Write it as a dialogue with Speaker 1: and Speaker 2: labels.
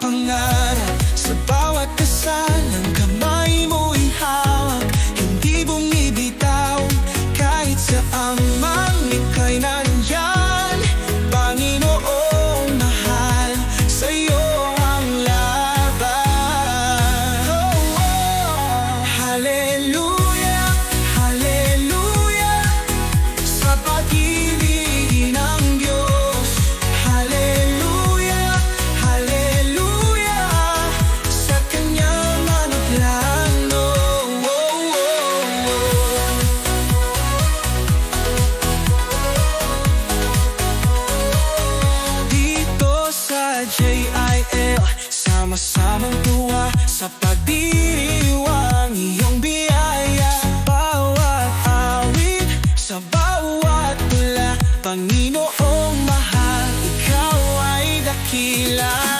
Speaker 1: pangarap, sa bawat dasal ng kamay mo'y hawak. Hindi bumibitaw kahit saan man ika'y nandyan. Panginoong mahal, sa'yo ang laban. Hallelujah, hallelujah, sa pag-ibig ng Diyos. Hallelujah, hallelujah, sa Kanyang mga plano. Dito sa JIL, sama-samang tuwa sa pagdiriwang iyong biyaya. Sa bawat awit, sa bawat tula, Panginoong mahal, ikaw ay dakila.